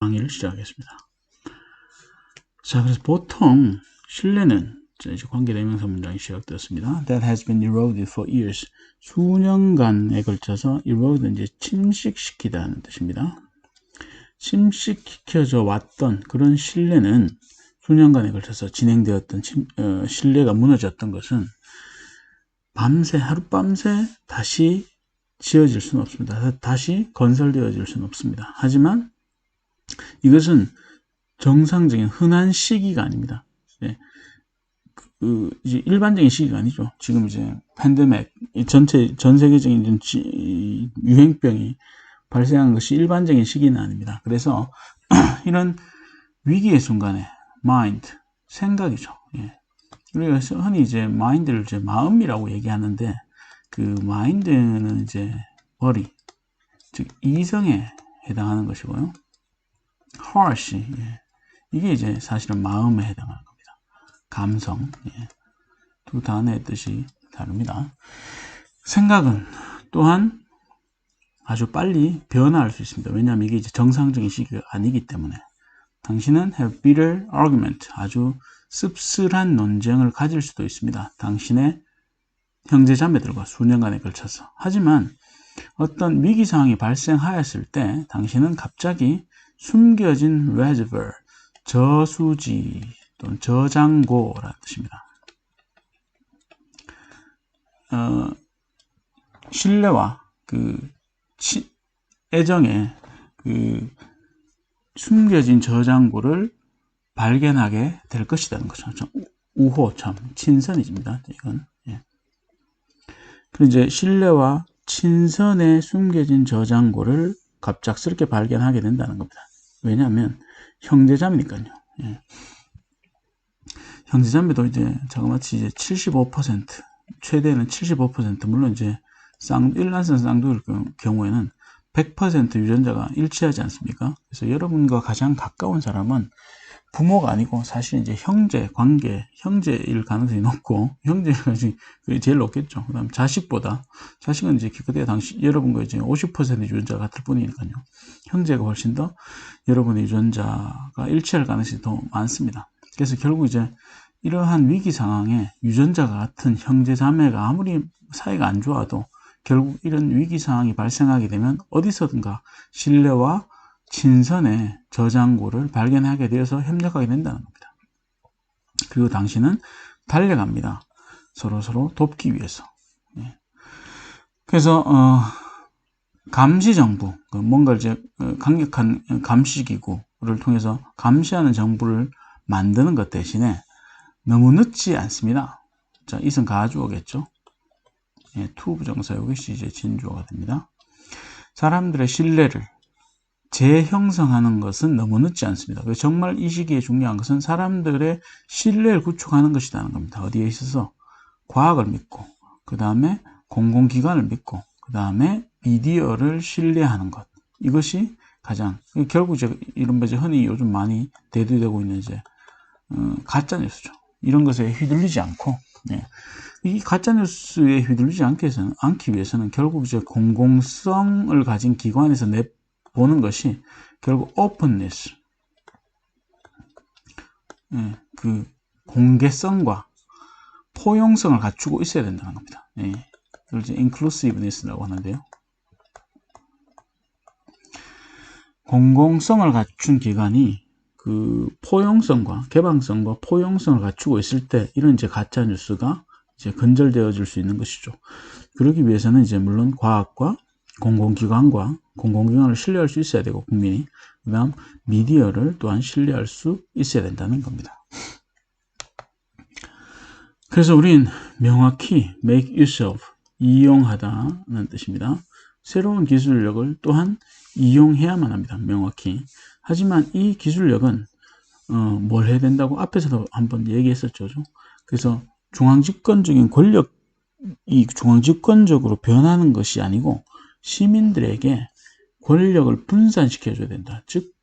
강의를 시작하겠습니다. 자, 그래서 보통 신뢰는 이제 관계대명사 문장이 시작되었습니다. That has been eroded for years. 수년간에 걸쳐서 eroded 이제 침식시키다는 뜻입니다. 침식시켜져 왔던 그런 신뢰는 수년간에 걸쳐서 진행되었던 신뢰가 무너졌던 것은 하룻밤새 다시 지어질 수는 없습니다. 다시 건설되어질 수는 없습니다. 하지만 이것은 정상적인 흔한 시기가 아닙니다. 이제 일반적인 시기가 아니죠. 지금 이제 팬데믹, 전 세계적인 유행병이 발생한 것이 일반적인 시기는 아닙니다. 그래서 이런 위기의 순간에 mind, 생각이죠. 우리가 흔히 이제 mind를 이제 마음이라고 얘기하는데 그 mind는 이제 머리, 즉 이성에 해당하는 것이고요. heart, 이게 이제 사실은 마음에 해당하는 겁니다. 감성, 두 단어의 뜻이 다릅니다. 생각은 또한 아주 빨리 변화할 수 있습니다. 왜냐하면 이게 이제 정상적인 시기가 아니기 때문에. 당신은 have bitter argument, 아주 씁쓸한 논쟁을 가질 수도 있습니다. 당신의 형제자매들과 수년간에 걸쳐서. 하지만 어떤 위기 상황이 발생하였을 때 당신은 갑자기 숨겨진 reservoir, 저수지 또는 저장고라는 뜻입니다. 신뢰와 애정의 숨겨진 저장고를 발견하게 될 것이라는 거죠. 우호, 참 친선이집니다. 이건. 그리고 이제 신뢰와 친선에 숨겨진 저장고를 갑작스럽게 발견하게 된다는 겁니다. 왜냐하면 형제자매니까요. 형제자매도 이제 자그마치 이제 75%, 최대는 75%, 물론 이제 일란성 쌍둥이일 경우에는 100% 유전자가 일치하지 않습니까? 그래서 여러분과 가장 가까운 사람은 부모가 아니고 사실 이제 형제일 가능성이 높고, 형제가 제일 높겠죠. 그 다음 자식은 이제 기껏해야 여러분과 이제 50% 유전자가 같을 뿐이니까요. 형제가 훨씬 더 여러분의 유전자가 일치할 가능성이 더 많습니다. 그래서 결국 이제 이러한 위기 상황에 유전자가 같은 형제 자매가 아무리 사이가 안 좋아도 결국 이런 위기 상황이 발생하게 되면 어디서든가 신뢰와 친선의 저장고를 발견하게 되어서 협력하게 된다는 겁니다. 그리고 당신은 달려갑니다. 서로 돕기 위해서. 그래서 감시정부, 뭔가 이제 강력한 감시기구를 통해서 감시하는 정부를 만드는 것 대신에 너무 늦지 않습니다. 자, 이선 가주어겠죠. to 부정사 이것이 이제 진주어가 됩니다. 사람들의 신뢰를 재형성하는 것은 너무 늦지 않습니다. 정말 이 시기에 중요한 것은 사람들의 신뢰를 구축하는 것이라는 겁니다. 어디에 있어서? 과학을 믿고, 그 다음에 공공기관을 믿고, 그 다음에 미디어를 신뢰하는 것. 이것이 가장, 결국 이제 이런 것이 흔히 요즘 많이 대두되고 있는 이제, 가짜뉴스죠. 이런 것에 휘둘리지 않고, 이 가짜뉴스에 휘둘리지 않기 위해서는 결국 이제 공공성을 가진 기관에서 보는 것이 결국 openness, 그 공개성과 포용성을 갖추고 있어야 된다는 겁니다. 이걸 이제 inclusiveness라고 하는데요. 공공성을 갖춘 기관이 그 포용성과 개방성과 포용성을 갖추고 있을 때 이런 이제 가짜 뉴스가 이제 근절되어질 수 있는 것이죠. 그러기 위해서는 이제 물론 과학과 공공기관을 신뢰할 수 있어야 되고 국민이, 그 다음 미디어를 또한 신뢰할 수 있어야 된다는 겁니다. 그래서 우린 명확히 make use of, 이용하다는 뜻입니다. 새로운 기술력을 또한 이용해야만 합니다. 명확히. 하지만 이 기술력은 뭘 해야 된다고 앞에서도 한번 얘기했었죠. 그래서 중앙집권적인 권력이 중앙집권적으로 변하는 것이 아니고 시민들에게 권력을 분산시켜줘야 된다. 즉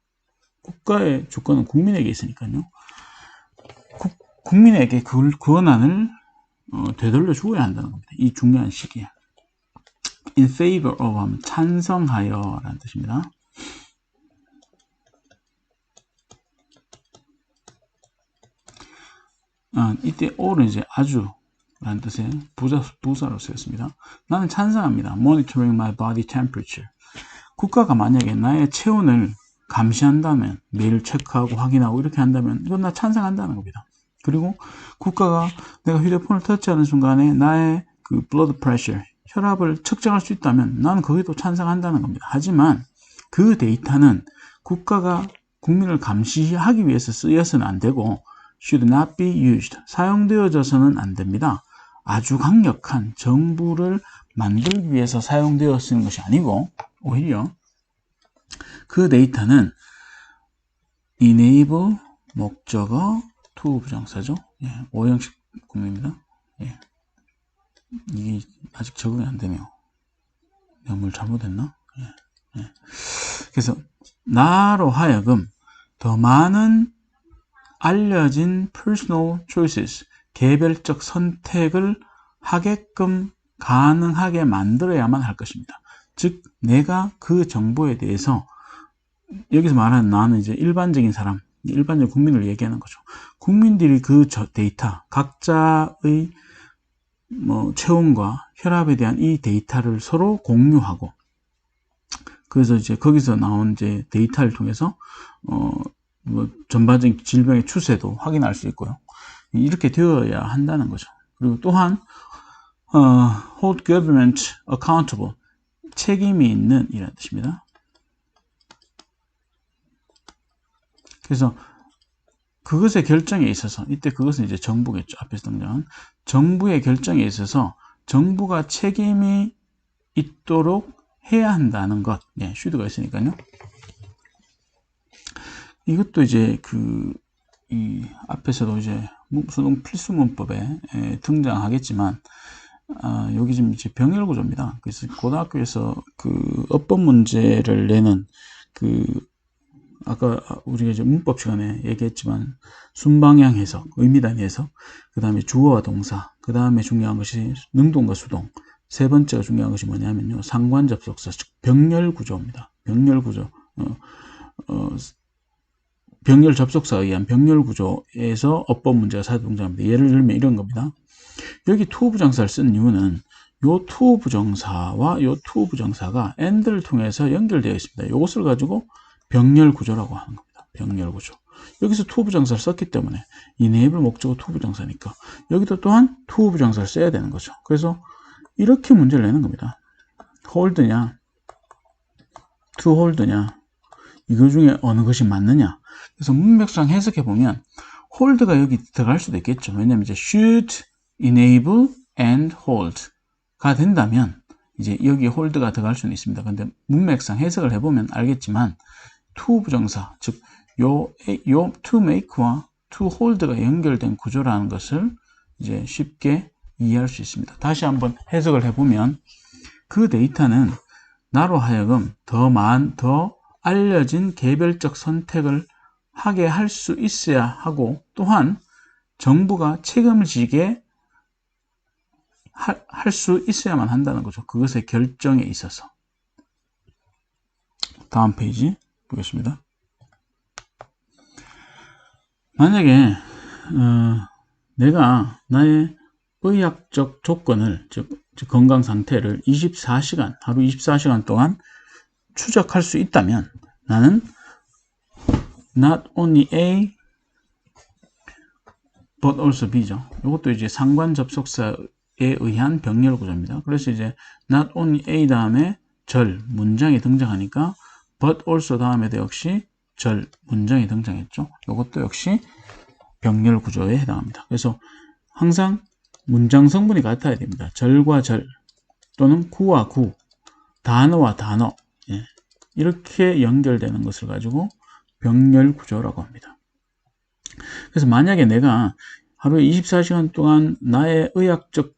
국가의 주권은 국민에게 있으니까요. 국민에게 그 권한을 되돌려 주어야 한다는 겁니다. 이 중요한 시기에. in favor of 하면 찬성하여 라는 뜻입니다. 이때 all은 이제 아주 라는 뜻의 부사로 쓰였습니다. 나는 찬성합니다. Monitoring my body temperature. 국가가 만약에 나의 체온을 감시한다면, 매일 체크하고 확인하고 이렇게 한다면 이건 나 찬성한다는 겁니다. 그리고 국가가 내가 휴대폰을 터치하는 순간에 나의 그 blood pressure, 혈압을 측정할 수 있다면 나는 거기도 찬성한다는 겁니다. 하지만 그 데이터는 국가가 국민을 감시하기 위해서 쓰여서는 안 되고 should not be used, 사용되어져서는 안 됩니다. 아주 강력한 정부를 만들기 위해서 사용되어 쓰는 것이 아니고 오히려 그 데이터는 enable 목적어 to 부정사죠. 예, 오형식 구문입니다. 예. 이게 아직 적응이 안 되네요. 내가 뭘 잘못했나? 예. 예. 그래서 나로 하여금 더 많은 알려진 personal choices, 개별적 선택을 하게끔 가능하게 만들어야만 할 것입니다. 즉 내가 그 정보에 대해서, 여기서 말하는 나는 이제 일반적인 사람, 일반적인 국민을 얘기하는 거죠. 국민들이 그 데이터, 각자의 체온과 혈압에 대한 이 데이터를 서로 공유하고, 그래서 이제 거기서 나온 이제 데이터를 통해서 전반적인 질병의 추세도 확인할 수 있고요. 이렇게 되어야 한다는 거죠. 그리고 또한 hold government accountable, 책임이 있는 이라는 뜻입니다. 그래서 그것의 결정에 있어서, 이때 그것은 이제 정부겠죠. 앞에서 등장한 정부의 결정에 있어서 정부가 책임이 있도록 해야 한다는 것. 예, should가 있으니까요. 이것도 이제 이 앞에서도 이제 수능 필수 문법에 등장하겠지만, 여기 지금 이제 병렬 구조입니다. 그래서 고등학교에서 그 어법 문제를 내는 아까 우리가 이제 문법 시간에 얘기했지만 순방향 해석, 의미단 해석, 그 다음에 주어와 동사, 그 다음에 중요한 것이 능동과 수동, 세 번째가 중요한 것이 뭐냐면요, 상관 접속사, 즉 병렬 구조입니다. 병렬 구조, 병렬 접속사에 의한 병렬 구조에서 어법 문제가 자주 등장합니다. 예를 들면 이런 겁니다. 여기 to 부정사를 쓴 이유는 요 to 부정사와 요 to 부정사가 and를 통해서 연결되어 있습니다. 이것을 가지고 병렬 구조라고 하는 겁니다. 병렬 구조. 여기서 to 부정사를 썼기 때문에 enable 목적어 to 부정사니까 여기도 또한 to 부정사를 써야 되는 거죠. 그래서 이렇게 문제를 내는 겁니다. hold냐, to hold냐, 이거 중에 어느 것이 맞느냐. 그래서 문맥상 해석해 보면 hold가 여기 들어갈 수도 있겠죠. 왜냐면 이제 should, enable, and hold가 된다면 이제 여기 hold가 들어갈 수는 있습니다. 근데 문맥상 해석을 해보면 알겠지만 to 부정사, 즉 요 to make와 to hold가 연결된 구조라는 것을 이제 쉽게 이해할 수 있습니다. 다시 한번 해석을 해보면 그 데이터는 나로 하여금 더 알려진 개별적 선택을 하게 할 수 있어야 하고, 또한 정부가 책임을 지게 할 수 있어야만 한다는 거죠. 그것의 결정에 있어서. 다음 페이지 보겠습니다. 만약에 내가 나의 의학적 조건을, 즉 건강 상태를 24시간, 하루 24시간 동안 추적할 수 있다면 나는 not only A but also B죠. 이것도 이제 상관 접속사에 의한 병렬 구조입니다. 그래서 이제 not only A 다음에 절 문장이 등장하니까 but also 다음에도 역시 절 문장이 등장했죠. 이것도 역시 병렬 구조에 해당합니다. 그래서 항상 문장 성분이 같아야 됩니다. 절과 절 또는 구와 구, 단어와 단어, 예. 이렇게 연결되는 것을 가지고 병렬 구조라고 합니다. 그래서 만약에 내가 하루에 24시간 동안 나의 의학적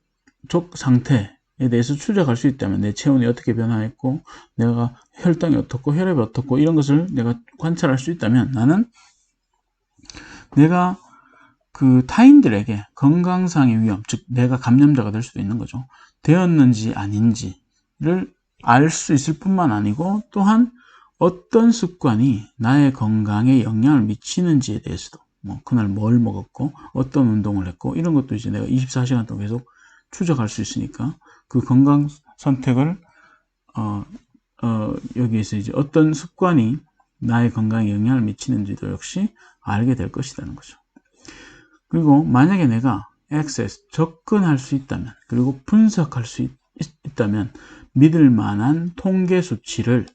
상태에 대해서 추적할 수 있다면, 내 체온이 어떻게 변화했고 내가 혈당이 어떻고 혈압이 어떻고 이런 것을 내가 관찰할 수 있다면, 나는 내가 그 타인들에게 건강상의 위험, 즉 내가 감염자가 될 수도 있는 거죠, 되었는지 아닌지를 알 수 있을 뿐만 아니고, 또한 어떤 습관이 나의 건강에 영향을 미치는지에 대해서도 뭐 그날 뭘 먹었고 어떤 운동을 했고 이런 것도 이제 내가 24시간 동안 계속 추적할 수 있으니까 그 건강 선택을 여기에서 이제 어떤 습관이 나의 건강에 영향을 미치는지도 역시 알게 될 것이라는 거죠. 그리고 만약에 내가 access, 접근할 수 있다면, 그리고 분석할 수 있다면 믿을 만한 통계 수치를,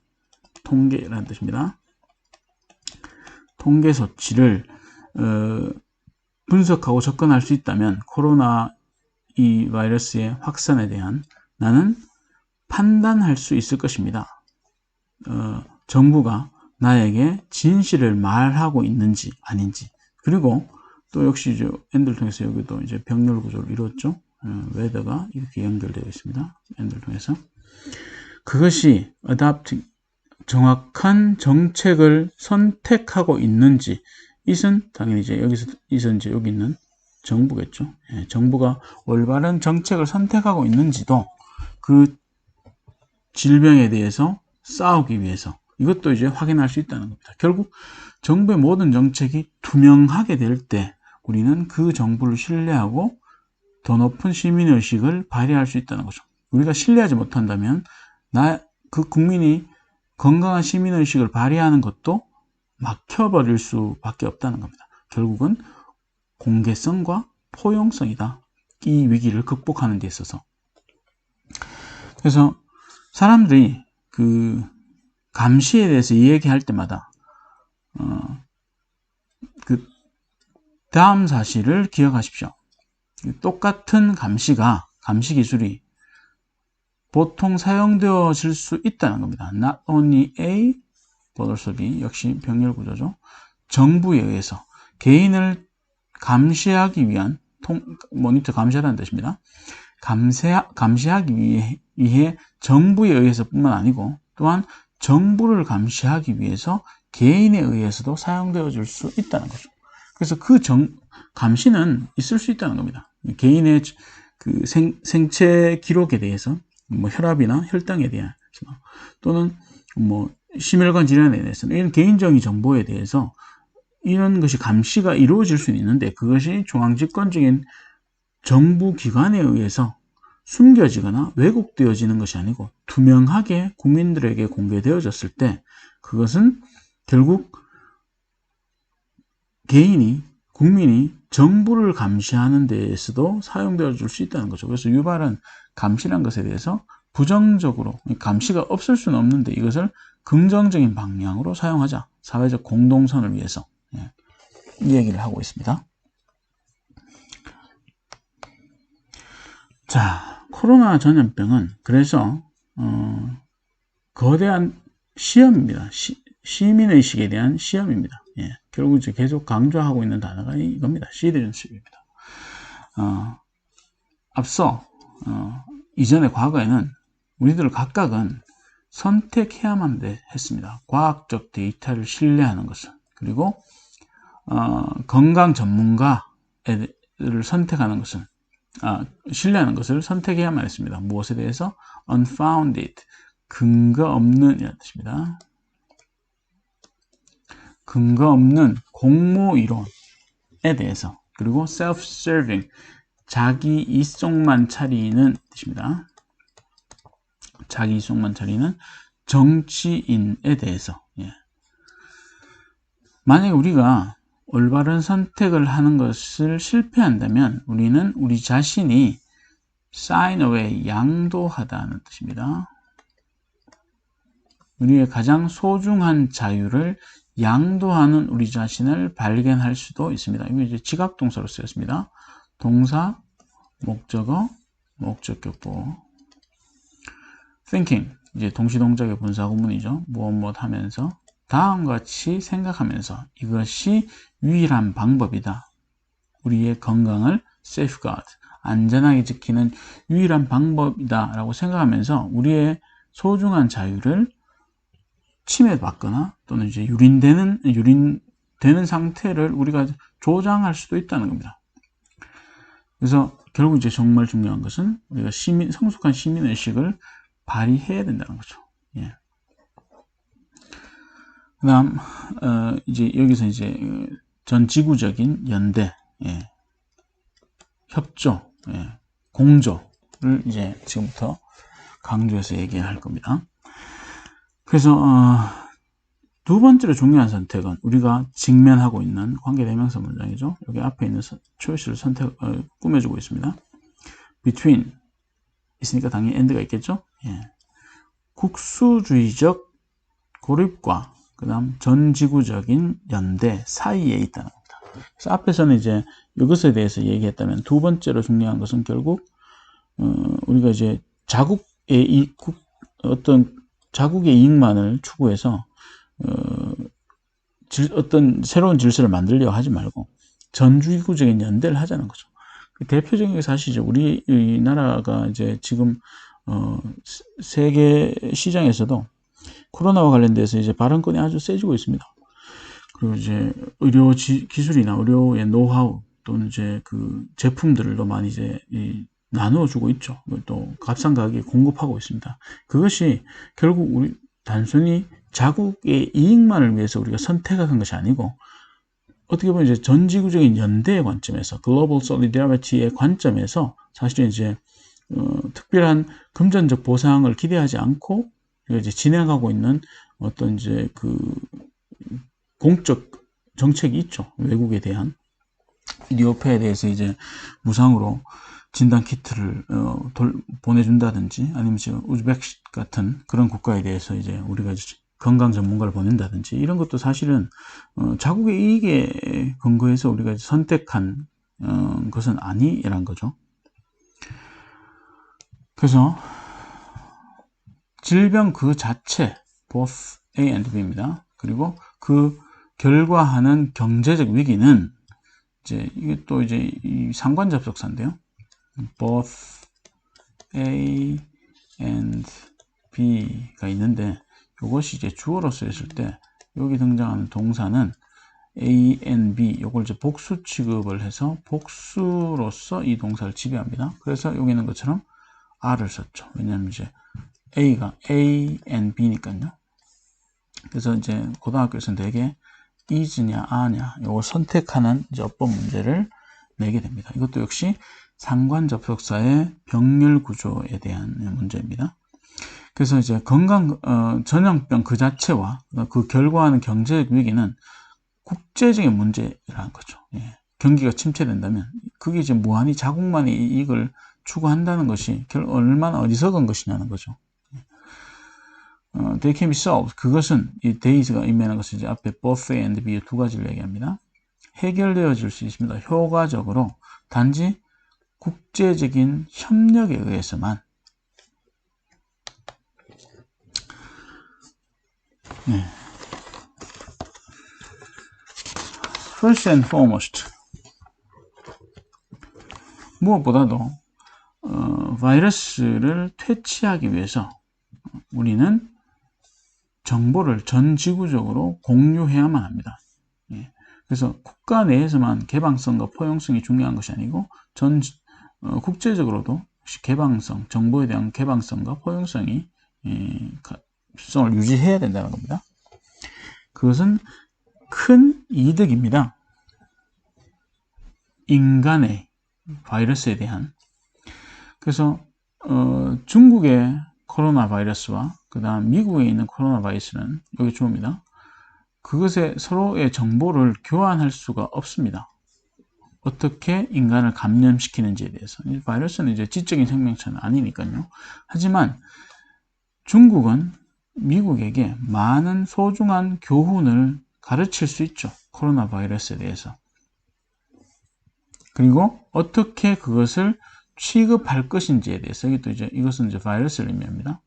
통계라는 뜻입니다. 통계 수치를 분석하고 접근할 수 있다면 코로나 이 바이러스의 확산에 대한 나는 판단할 수 있을 것입니다. 정부가 나에게 진실을 말하고 있는지 아닌지, 그리고 또 역시 이제 엔드를 통해서 여기도 이제 병렬 구조를 이루었죠. 웨더가 이렇게 연결되어 있습니다. 엔드를 통해서 그것이 adapting 정확한 정책을 선택하고 있는지, 이것은 당연히 이제 여기서 이제 여기 있는 정부겠죠. 예, 정부가 올바른 정책을 선택하고 있는지도 그 질병에 대해서 싸우기 위해서 이것도 이제 확인할 수 있다는 겁니다. 결국 정부의 모든 정책이 투명하게 될 때 우리는 그 정부를 신뢰하고 더 높은 시민의식을 발휘할 수 있다는 거죠. 우리가 신뢰하지 못한다면 그 국민이 건강한 시민의식을 발휘하는 것도 막혀버릴 수밖에 없다는 겁니다. 결국은 공개성과 포용성이다. 이 위기를 극복하는 데 있어서. 그래서 사람들이 그 감시에 대해서 이야기할 때마다 그 다음 사실을 기억하십시오. 똑같은 감시 기술이 보통 사용되어질 수 있다는 겁니다. Not only A, but also B. 역시 병렬 구조죠. 정부에 의해서 개인을 감시하기 위한 모니터 감시하라는 뜻입니다. 감시하기 위해 정부에 의해서 뿐만 아니고 또한 정부를 감시하기 위해서 개인에 의해서도 사용되어질 수 있다는 거죠. 그래서 그 감시는 있을 수 있다는 겁니다. 개인의 그 생체 기록에 대해서 뭐 혈압이나 혈당에 대해서 또는 뭐 심혈관 질환에 대해서는 이런 개인적인 정보에 대해서 이런 것이 감시가 이루어질 수는 있는데 그것이 중앙집권적인 정부 기관에 의해서 숨겨지거나 왜곡되어지는 것이 아니고 투명하게 국민들에게 공개되어졌을 때 그것은 결국 국민이 정부를 감시하는 데에서도 사용되어 줄 수 있다는 거죠. 그래서 유발은 감시란 것에 대해서 부정적으로 감시가 없을 수는 없는데 이것을 긍정적인 방향으로 사용하자. 사회적 공동선을 위해서 이 얘기를 하고 있습니다. 자, 코로나 전염병은 그래서 거대한 시험입니다. 시민의식에 대한 시험입니다. 예, 결국 이제 계속 강조하고 있는 단어가 이겁니다. 시티즌십입니다. 앞서 이전의 과거에는 우리들 각각은 선택해야만 했습니다. 과학적 데이터를 신뢰하는 것을, 그리고 건강 전문가를 선택하는 것을, 신뢰하는 것을 선택해야만 했습니다. 무엇에 대해서? unfounded, 근거 없는 이라는 뜻입니다. 근거 없는 공모 이론에 대해서, 그리고 self-serving, 자기 이속만 차리는 뜻입니다. 자기 이속만 차리는 정치인에 대해서. 만약에 우리가 올바른 선택을 하는 것을 실패한다면 우리는 우리 자신이 sign away, 양도하다는 뜻입니다. 우리의 가장 소중한 자유를 양도하는 우리 자신을 발견할 수도 있습니다. 이거 이제 지각동사로 쓰였습니다. 동사, 목적어, 목적격보. thinking, 이제 동시동작의 분사구문이죠. 무엇 하면서 다음과 같이 생각하면서 이것이 유일한 방법이다. 우리의 건강을 safeguard, 안전하게 지키는 유일한 방법이다 라고 생각하면서 우리의 소중한 자유를 침해받거나 또는 이제 유린되는 상태를 우리가 조장할 수도 있다는 겁니다. 그래서 결국 이제 정말 중요한 것은 우리가 성숙한 시민의식을 발휘해야 된다는 거죠. 예. 그 다음, 이제 여기서 이제 전 지구적인 연대, 예, 협조, 예, 공조를 이제 지금부터 강조해서 얘기할 겁니다. 그래서 두 번째로 중요한 선택은 우리가 직면하고 있는 관계대명사 문장이죠. 여기 앞에 있는 choice를 꾸며주고 있습니다. between 있으니까 당연히 and가 있겠죠. 예. 국수주의적 고립과 그 다음 전지구적인 연대 사이에 있다는 겁니다. 그래서 앞에서는 이제 이것에 대해서 얘기했다면 두 번째로 중요한 것은 결국 우리가 이제 어떤 자국의 이익만을 추구해서 어떤 새로운 질서를 만들려고 하지 말고 전지구적인 연대를 하자는 거죠. 대표적인 게 사실 우리나라가 이제 지금 세계 시장에서도 코로나와 관련돼서 이제 발언권이 아주 세지고 있습니다. 그리고 이제 의료 기술이나 의료의 노하우 또는 이제 그 제품들도 많이 이제 나누어 주고 있죠. 또 값싼 가격에 공급하고 있습니다. 그것이 결국 우리 단순히 자국의 이익만을 위해서 우리가 선택한 것이 아니고 어떻게 보면 이제 전지구적인 연대의 관점에서 글로벌 솔리다리티의 관점에서 사실은 이제 특별한 금전적 보상을 기대하지 않고 이제 진행하고 있는 어떤 이제 그 공적 정책이 있죠. 외국에 대한 이디오피아에 대해서 이제 무상으로 진단 키트를 보내준다든지 아니면 지금 우즈벡 같은 그런 국가에 대해서 이제 우리가 건강 전문가를 보낸다든지 이런 것도 사실은 자국의 이익에 근거해서 우리가 선택한 것은 아니란 거죠. 그래서 질병 그 자체 both A and B입니다. 그리고 그 결과하는 경제적 위기는 이제 이게 또 이제 이 상관 접속사인데요. both A and B가 있는데 이것이 이제 주어로 쓰였을 때 여기 등장하는 동사는 A and B 이걸 이제 복수 취급을 해서 복수로서 이 동사를 지배합니다. 그래서 여기 있는 것처럼 R을 썼죠. 왜냐하면 이제 A가 A and B니까요. 그래서 이제 고등학교에서는 되게 is냐 a냐 이걸 선택하는 이제 어법 문제를 내게 됩니다. 이것도 역시 상관 접속사의 병렬 구조에 대한 문제입니다. 그래서 이제 전염병 그 자체와 그 결과하는 경제적 위기는 국제적인 문제라는 거죠. 예. 경기가 침체된다면 그게 이제 무한히 자국만의 이익을 추구한다는 것이 얼마나 어리석은 것이냐는 거죠. They can be solved. 그것은 이 days가 의미하는 것은 이제 앞에 both A and B 두 가지를 얘기합니다. 해결되어질 수 있습니다. 효과적으로 단지 국제적인 협력에 의해서만. 네. First and foremost, 무엇보다도 바이러스를 퇴치하기 위해서 우리는 정보를 전 지구적으로 공유해야만 합니다. 예. 그래서 국가 내에서만 개방성과 포용성이 중요한 것이 아니고 국제적으로도 개방성, 정보에 대한 개방성과 포용성이 수성을 유지해야 된다는 겁니다. 그것은 큰 이득입니다. 인간의 바이러스에 대한. 그래서 중국의 코로나 바이러스와 그 다음 미국에 있는 코로나 바이러스는 여기 주어입니다. 그것에 서로의 정보를 교환할 수가 없습니다. 어떻게 인간을 감염시키는지에 대해서. 바이러스는 이제 지적인 생명체는 아니니까요. 하지만 중국은 미국에게 많은 소중한 교훈을 가르칠 수 있죠. 코로나 바이러스에 대해서. 그리고 어떻게 그것을 취급할 것인지에 대해서 이것은 이제 바이러스를 의미합니다.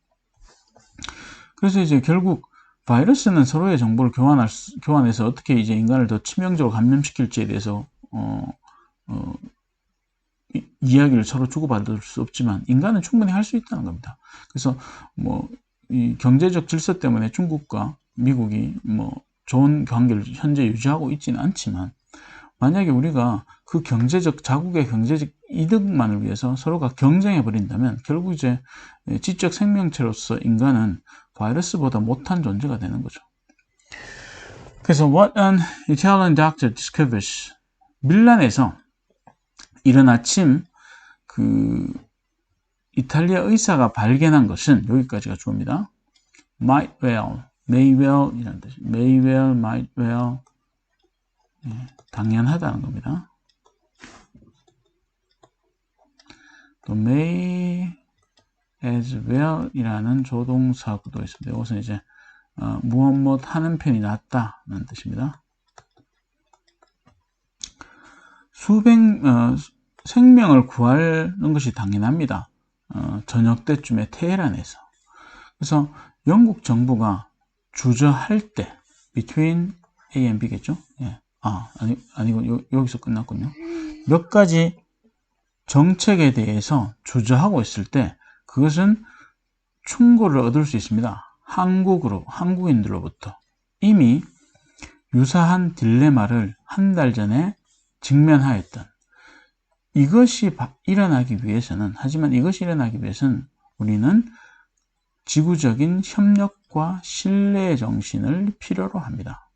그래서 이제 결국 바이러스는 서로의 정보를 교환해서 어떻게 이제 인간을 더 치명적으로 감염시킬지에 대해서 이야기를 서로 주고받을 수 없지만 인간은 충분히 할 수 있다는 겁니다. 그래서 이 경제적 질서 때문에 중국과 미국이 좋은 관계를 현재 유지하고 있지는 않지만 만약에 우리가 그 자국의 경제적 이득만을 위해서 서로가 경쟁해 버린다면 결국 이제 지적 생명체로서 인간은 바이러스보다 못한 존재가 되는 거죠. 그래서 what an Italian doctor discovers. 밀란에서 이른 아침 그 이탈리아 의사가 발견한 것은 여기까지가 주어입니다. might well, may well 이라는 뜻이 may well, might well 당연하다는 겁니다. 또 may as well 이라는 조동사 구도 있습니다. 이것은 이제 무엇 하는 편이 낫다는 뜻입니다. 생명을 구하는 것이 당연합니다. 저녁 때쯤에 테헤란에서. 그래서 영국 정부가 주저할 때 between A and B겠죠? 예. 아니고 여기서 끝났군요. 몇 가지 정책에 대해서 주저하고 있을 때 그것은 충고를 얻을 수 있습니다. 한국인들로부터 이미 유사한 딜레마를 한 달 전에 직면하였던 이것이 일어나기 위해서는 우리는 지구적인 협력과 신뢰의 정신을 필요로 합니다.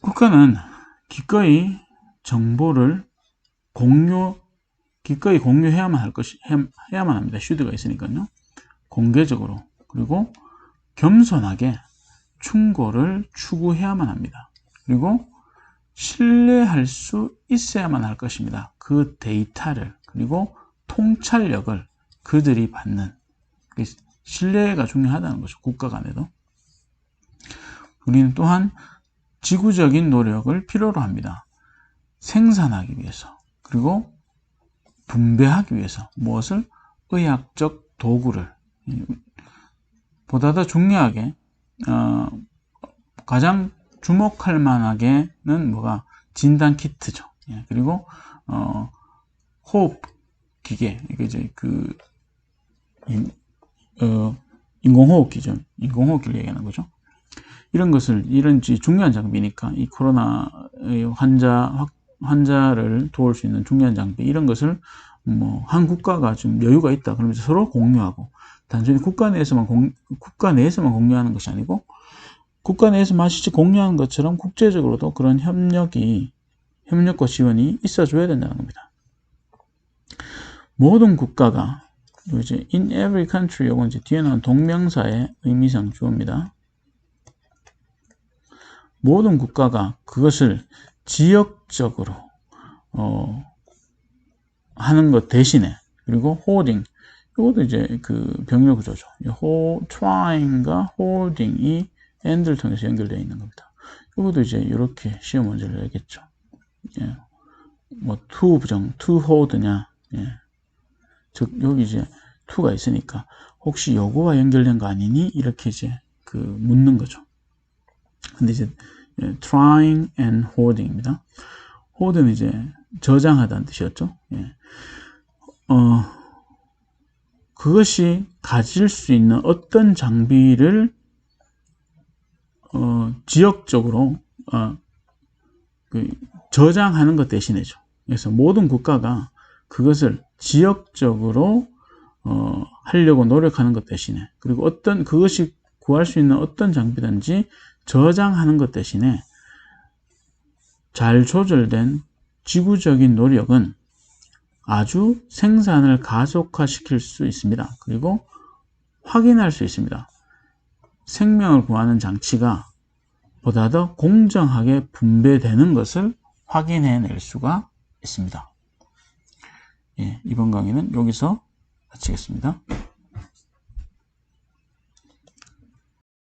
국가는 기꺼이 정보를 기꺼이 공유해야만 합니다. 슈드가 있으니까요. 공개적으로 그리고 겸손하게 충고를 추구해야만 합니다. 그리고 신뢰할 수 있어야만 할 것입니다. 그 데이터를 그리고 통찰력을 그들이 받는 신뢰가 중요하다는 거죠. 국가 간에도. 우리는 또한 지구적인 노력을 필요로 합니다. 생산하기 위해서 그리고 분배하기 위해서 무엇을? 의학적 도구를 보다 더 중요하게 가장 주목할 만하게는 뭐가? 진단 키트죠. 예, 그리고 호흡 기계 이게 이제 인공호흡기죠. 인공호흡기를 얘기하는 거죠. 이런 중요한 장비니까 이 코로나 환자를 도울 수 있는 중요한 장비 이런 것을 한 국가가 좀 여유가 있다 그러면서 서로 공유하고 단순히 국가 내에서만 공유하는 것이 아니고 국가 내에서 마치 공유하는 것처럼 국제적으로도 그런 협력과 지원이 있어줘야 된다는 겁니다. 모든 국가가 이제 in every country 이건 이제 뒤에 나온 동명사의 의미상 주어입니다. 모든 국가가 그것을 지역적으로 하는 것 대신에 그리고 holding 이것도 이제 그 병렬 구조죠. trying과 holding이 and를 통해서 연결되어 있는 겁니다. 이것도 이제 이렇게 시험 문제를 내겠죠. 예. to 부정, to hold냐. 예. 즉, 여기 이제 to가 있으니까 혹시 요거와 연결된 거 아니니? 이렇게 이제 묻는 거죠. 근데 이제 trying and holding입니다. hold는 이제 저장하다는 뜻이었죠. 예. 그것이 가질 수 있는 어떤 장비를 지역적으로 저장하는 것 대신에죠. 그래서 모든 국가가 그것을 지역적으로 하려고 노력하는 것 대신에 그리고 그것이 구할 수 있는 어떤 장비든지 저장하는 것 대신에 잘 조절된 지구적인 노력은 아주 생산을 가속화시킬 수 있습니다. 그리고 확인할 수 있습니다. 생명을 구하는 장치가 보다 더 공정하게 분배되는 것을 확인해낼 수가 있습니다. 예, 이번 강의는 여기서 마치겠습니다.